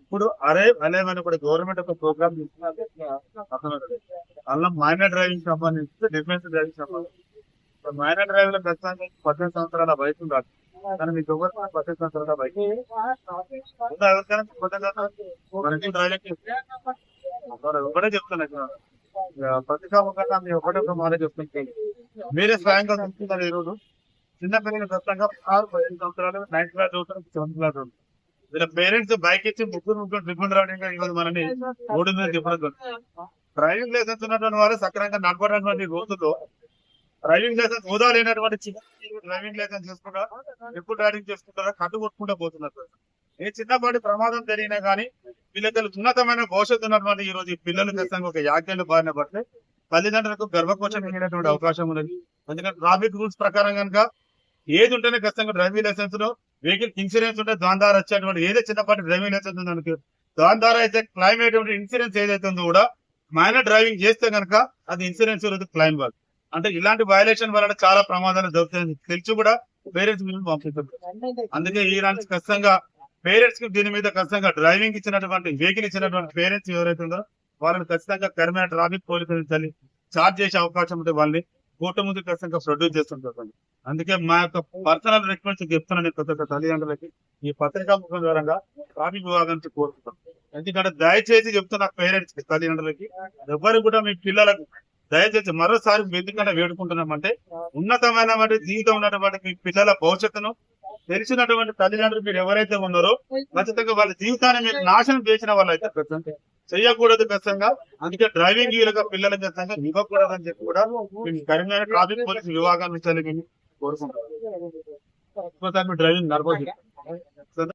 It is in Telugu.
ఇప్పుడు అరే అనే మన కూడా గవర్నమెంట్ ఒక ప్రోగ్రామ్ తీసుకున్నారు. అలా మైనర్ డ్రైవింగ్ సంబంధించి డిఫెన్స్ డ్రైవింగ్ సంబంధించి మైనర్ డ్రైవింగ్ లో ప్రస్తుతానికి 18 సంవత్సరాల వయసు ఉండాలి. కానీ మీకు ఎవరు 18 సంవత్సరాల వయసు ఉందా? ఎవరికైనా 18 సంవత్సరాలు మనకి డ్రైవింగ్ ఒకటే చెప్తున్నా ఇక్కడ. ప్రతికాముఖంగా మీరు ఒకటే ఒక మాట చెప్తుంటే మీరే స్వయంగా చూస్తున్నారు. ఈ రోజు చిన్న పిల్లలు ఖచ్చితంగా 15 సంవత్సరాలు 9th క్లాస్ చదువుతారు, 7th క్లాస్ చదువుతారు. వీళ్ళ పేరెంట్స్ బైక్ ఇచ్చి ముగ్గురు ట్రిపుల్ రావడానికి ఈరోజు మనని రోడ్డు మీద చెప్పడం. డ్రైవింగ్ లైసెన్స్ ఉన్నటువంటి వారు సక్రమంగా నడపడానికి రోజుల్లో డ్రైవింగ్ లైసెన్స్ హోదా లేనటువంటి చిన్న డ్రైవింగ్ లైసెన్స్ చేసుకుంటా ఎప్పుడు డ్రైవింగ్ చేసుకుంటారా కట్టు కొట్టుకుంటూ పోతున్నారు. ఏ చిన్నపాటి ప్రమాదం జరిగినా కానీ వీళ్ళకి ఉన్నతమైన భవిష్యత్తు ఉన్నటువంటి ఈ రోజు ఈ పిల్లలు ఖచ్చితంగా ఒక యాక్సిడెంట్ బారిన పడితే తల్లిదండ్రులకు గర్భకోశం మిగిలినటువంటి అవకాశం ఉన్నది. ఎందుకంటే ట్రాఫిక్ రూల్స్ ప్రకారం కనుక ఏది ఉంటేనే ఖచ్చితంగా డ్రైవింగ్ లైసెన్స్ లో వెహికల్ ఇన్సూరెన్స్ ఉంటే దాని ద్వారా వచ్చేటువంటి ఏదో చిన్నపాటి డ్రైవింగ్ లైసెన్స్ ఉందనుకో దాని ద్వారా అయితే క్లైమ్ అయ్యేటువంటి ఇన్సూరెన్స్ ఏదైతే ఉందో కూడా మైనర్ డ్రైవింగ్ చేస్తే కనుక అది ఇన్సూరెన్స్ క్లైమ్ కాదు. అంటే ఇలాంటి వయలేషన్ వల్ల చాలా ప్రమాదాలు జరుగుతాయి తెలిసి కూడా పేరెంట్స్ మీద పంపిస్తారు. అందుకే ఈ రానికి ఖచ్చితంగా పేరెంట్స్ కి దీని మీద ఖచ్చితంగా డ్రైవింగ్ ఇచ్చినటువంటి వెహికల్ ఇచ్చినటువంటి పేరెంట్స్ ఎవరైతే ఉందో వాళ్ళని ఖచ్చితంగా కరీంనగర్ ట్రాఫిక్ పోలీసులు చార్జ్ చేసే అవకాశం ఉంటే వాళ్ళని కోర్టు ముందు ఖచ్చితంగా ప్రొడ్యూస్ చేస్తుంటారు. అందుకే మా యొక్క పర్సనల్ రిక్వెస్ట్ చెప్తున్నాను ప్రతి ఒక్క తల్లిదండ్రులకి ఈ పత్రికా ముఖం ద్వారా ట్రాఫిక్ విభాగానికి కోరుతున్నాను. ఎందుకంటే దయచేసి చెప్తున్నా పేరెంట్స్ కి తల్లిదండ్రులకి ఎవరు కూడా మీ పిల్లలకు దయచేసి మరోసారి ఎందుకంటే వేడుకుంటున్నామంటే ఉన్నతమైన జీవితం ఉన్నటువంటి మీ పిల్లల భవిష్యత్తును తెలిసినటువంటి తల్లిదండ్రులు మీరు ఎవరైతే ఉన్నారో ఖచ్చితంగా వాళ్ళ జీవితాన్ని మీరు నాశనం చేసిన వాళ్ళు అయితే ఖచ్చితంగా చెయ్యకూడదు. ఖచ్చితంగా అందుకే డ్రైవింగ్ పిల్లలకు ఖచ్చితంగా ఇవ్వకూడదు అని చెప్పి కూడా కరీంనగర్ ట్రాఫిక్ పోలీసు విభాగం నుంచి కోరుకుంటారు. డ్రైవింగ్ నడపదు.